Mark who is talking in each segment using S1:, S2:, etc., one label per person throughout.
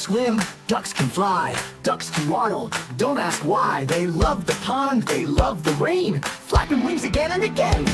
S1: swim, ducks can fly, ducks can waddle. Don't ask why. They love the pond, they love the rain, flapping wings again and again.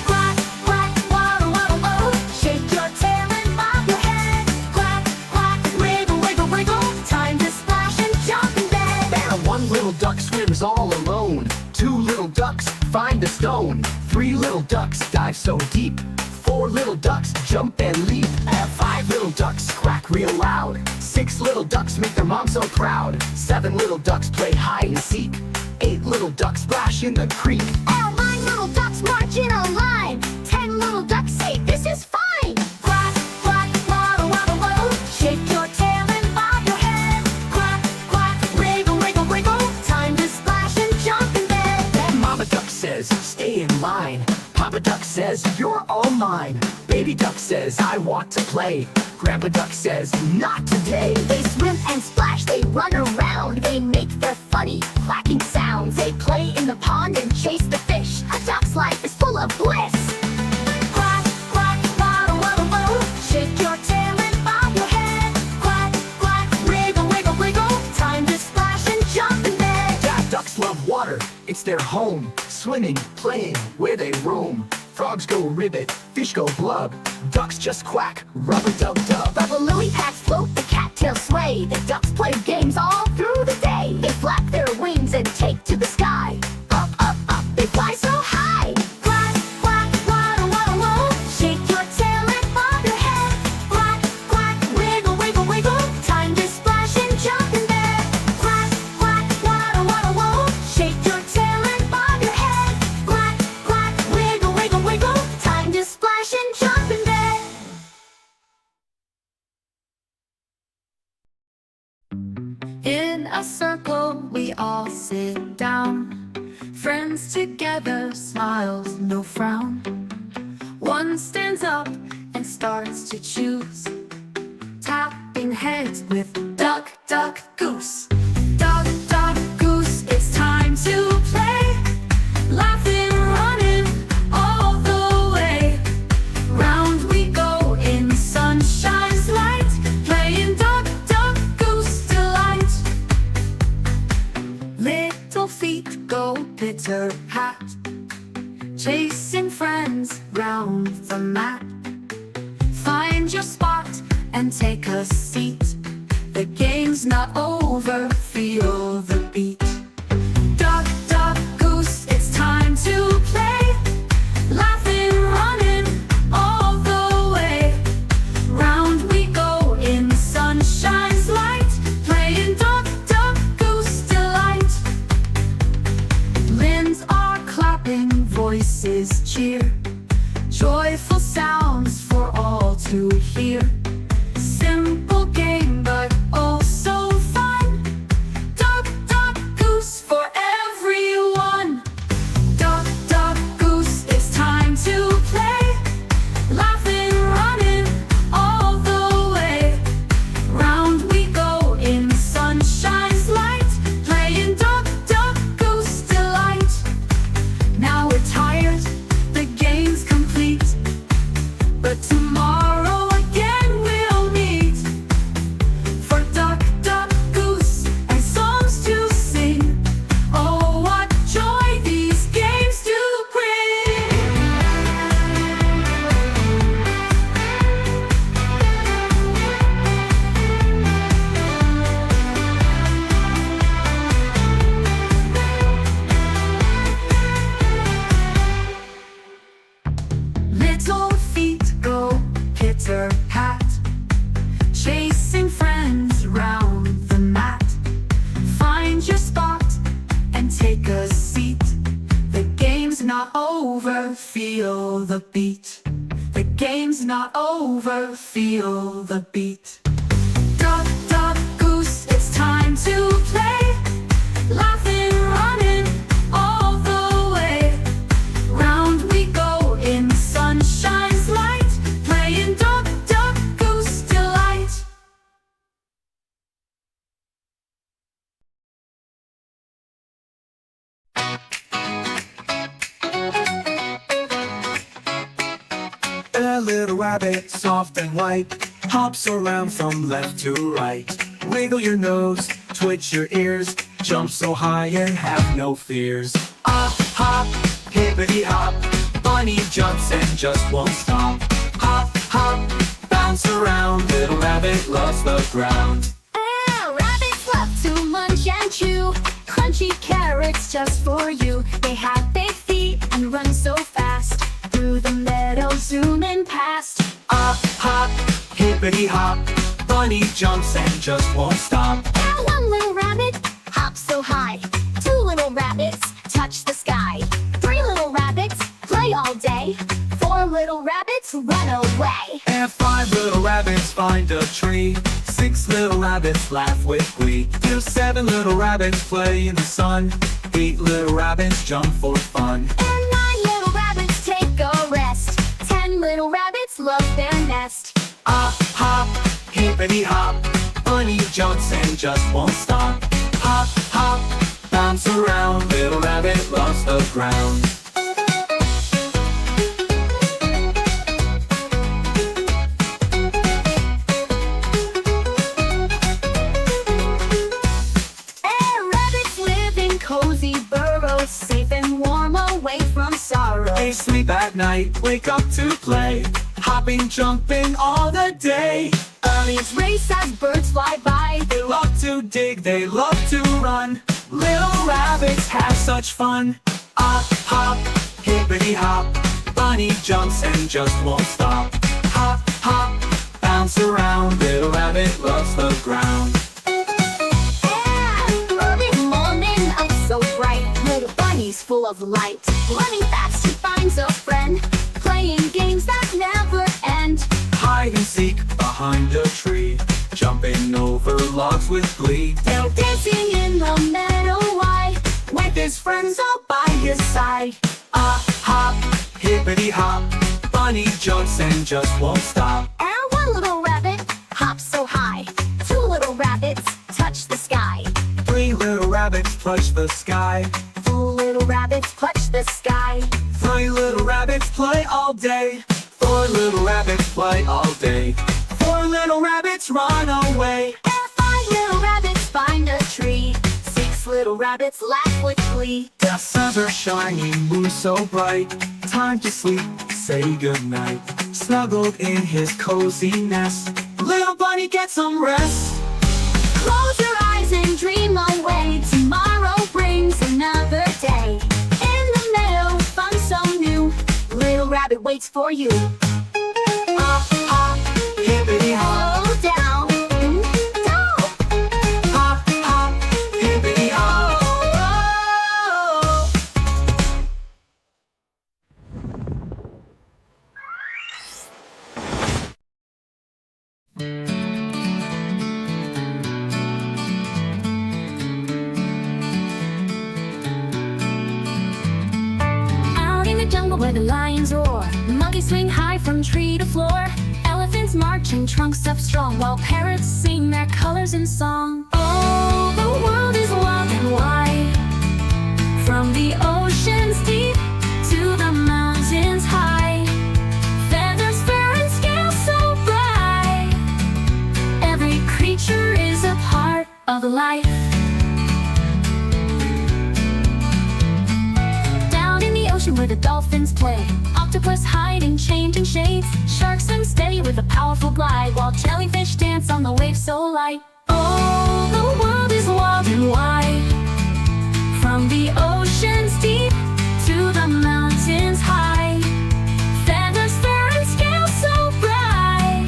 S2: Quack, quack, waddle, waddle, oh. Shake your tail and bob your head. Quack, quack, wiggle, wiggle, wiggle. Time to splash and jump in bed.
S1: And one little duck swims all alone. Two little ducks find a stone. Three little ducks dive so deep. Four little ducks jump and leap. And five little ducks quack real loud. Six little ducks make their mom so proud. Seven little ducks play hide and seek. Eight little ducks splash in the creek.
S2: And 9 little ducks march in a line. 10 little ducks say this is fine. Quack, quack, waddle, waddle, waddle. Shake your tail and bob your head. Quack, quack, wiggle, wiggle, wiggle. Time to splash and jump in bed.
S1: Then Mama Duck says, stay in line. Papa Duck says, you're all mine. Baby Duck says, I want to play. Grandpa Duck says, not today.
S2: They swim and splash, they run around. They make their funny quacking sounds. They play in the pond and chase the fish. A duck's life is full of bliss. Quack, quack, waddle, waddle, waddle. Shake your tail and bob your head. Quack, quack, wiggle, wiggle, wiggle. Time to splash and jump in bed.
S1: Dad ducks love water, it's their home. Swimming, playing, where they roam. Frogs go ribbit, fish go blub. Ducks just quack, rub-a-dub-dub.
S2: Bubba Louie hats float, the cattails sway. The ducks play games all through the day. They flap their wings and take to the sky. Up, up, up, they fly so high. Quack, quack, waddle, waddle, waddle. Shake your tail and bob your head. Quack, quack, wiggle, wiggle, wiggle. Time to splash and jump in bed. Quack, quack, waddle, waddle, waddle. Shake your tail and bob your head. Quack, quack, wiggle, wiggle, wiggle. Time to splash and jump in bed. In a circle, we all sit down. Friends together, smiles, no frown. One stands up and starts to choose, tapping heads with duck, duck, goose. Duck, duck, goose, it's time to play. Laughing, running all the way. Round we go in sunshine's light, playing duck, duck, goose delight. Little feet go pitter-pat, chasing friends round the mat. Find your spot and take a seat. The game's not over, feel the beat. Duck, duck, goose, it's time to play. Laughing, running all the way. Round we go in sunshine's light, playing duck, duck, goose delight. Limbs are clapping, voices cheer. Joyful sounds for all to hear. Simple game, but oh so fun. Duck, duck, goose for everyone. Duck, duck, goose, it's time to play. Laughing, running all the way. Round we go in sunshine's light, playing duck, duck, goose delight. Now we're tired, the game's complete, but tomorrow again we'll meet for duck, duck, goose and songs to sing. Oh, what joy these games do bring. Little feet go pitter-pat, chasing friends round the mat. Find your spot and take a seat. The game's not over, feel the beat. The game's not over, feel the beat. Duck, duck, goose, it's time to play. Laughing, running all the way. Round we go in sunshine's light, playing duck, duck, goose delight.
S3: A little rabbit, soft and white,
S1: Hops around from left to right. Wiggle your nose, twitch your ears. Jump so high and have no fears. Hop, hippity hop. Bunny jumps and just won't stop. Hop, hop, bounce around. Little rabbit loves the ground.
S2: Rabbits love to munch and chew crunchy carrots just for you. They have big feet and run so fast. Through the meadow zooming past.
S1: Hop, hippity hop. Bunny jumps and just won't stop.
S2: One little rabbit hops so high. Two little rabbits touch the sky. Three little rabbits play all day. Four little rabbits run away.
S1: And five little rabbits find a tree. Six little rabbits laugh with glee. Till seven little rabbits play in the sun. Eight little rabbits jump for fun.
S2: And nine little rabbits take a rest. 10 little rabbits love their nest.
S1: Hop, hippity hop. Bunny jumps and just won't stop. Hop, hop, bounce around. Little rabbit loves the ground.
S2: Rabbits live in cozy burrows, safe and warm away from sorrow.
S1: They sleep at night, wake up to play. Hopping, jumping all the day.
S2: Bunnies race as birds fly by.
S1: They love to dig, they love to run. Little rabbits have such fun. Hop, hippity hop. Bunny jumps and just won't stop. Hop, hop, bounce around. Little rabbit loves the ground.
S2: Early morning up so bright. Little bunny's full of light. Running fast he finds a friend. Playing games that never end.
S1: Hide and seek behind a tree. Jumping over logs with glee.
S2: They're dancing in the meadow wide.
S1: With his friends all by his side. Hop, hippity hop. Bunny jumps and just won't stop.
S2: And one little rabbit hops so high. Two little rabbits touch the sky.
S1: Three little rabbits touch the sky.
S2: Four little rabbits clutch the sky.
S1: Three little rabbits play all day. Four little rabbits play all day. Four little rabbits run away.
S2: And five little rabbits find a tree. Six little rabbits laugh with glee.
S1: The suns are shining, moon so bright. Time to sleep, say goodnight. Snuggled in his cozy nest. Little bunny gets some rest.
S2: Close your eyes and dream away. Tomorrow brings another day. In the meadow, fun so new. Little rabbit waits for you.
S1: Hop, hippity hop.
S2: Oh, down, down.
S1: Hop, hippity hop.
S2: Out in the jungle where the lions roar, the monkeys swing high from tree to floor. Elephants march in trunks up strong, while parrots sing their colors in song. Oh, the world is wild and wide, from the oceans deep to the mountains high. Feathers, fur, and scales so bright. Every creature is a part of life. Down in the ocean where the dolphins play, octopus hiding, changing shades. Sharks swim steady with a powerful glide, while jellyfish dance on the waves so light. Oh, the world is wild and wide, from the oceans deep to the mountains high. Feathers, fur, and scales so bright.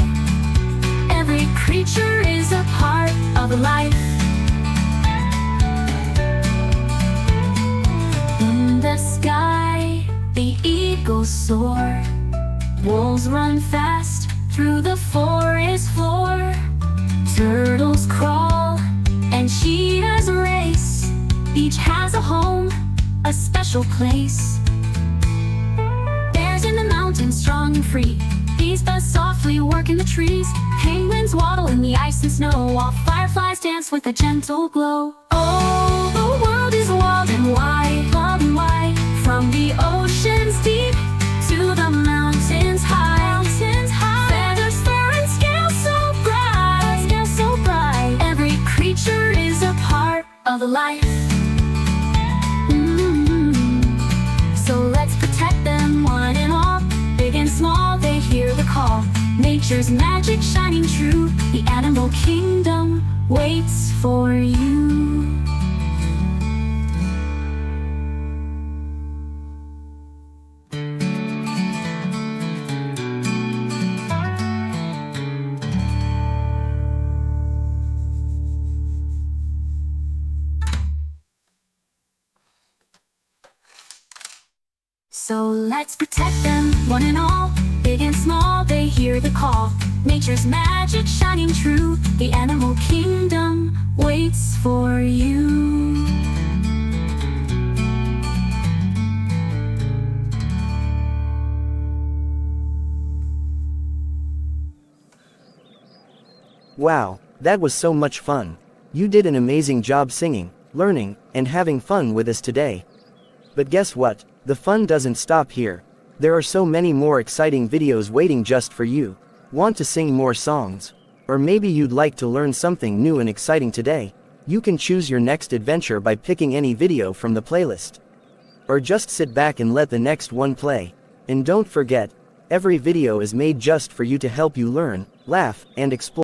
S2: Every creature is a part of life. In the sky, the eagles soar. Wolves run fast through the forest floor. Turtles crawl and cheetahs race. Each has a home, a special place. Bears in the mountains, strong and free. Bees buzz softly, work in the trees. Penguins waddle in the ice and snow, while fireflies dance with a gentle glow. Oh, the world is wild and wide, from the oceans deep to the mountains high. Feathers, fur, and scales so the life. So let's protect them, one and all. Big and small, they hear the call. Nature's magic shining true. The animal kingdom waits for you. So let's protect them, one and all. Big and small, they hear the call. Nature's magic shining true. The animal kingdom waits for you.
S3: Wow, that was so much fun. You did an amazing job singing, learning, and having fun with us today. But guess what? The fun doesn't stop here. There are so many more exciting videos waiting just for you. Want to sing more songs? Or maybe you'd like to learn something new and exciting today? You can choose your next adventure by picking any video from the playlist. Or just sit back and let the next one play. And don't forget, every video is made just for you to help you learn, laugh, and explore.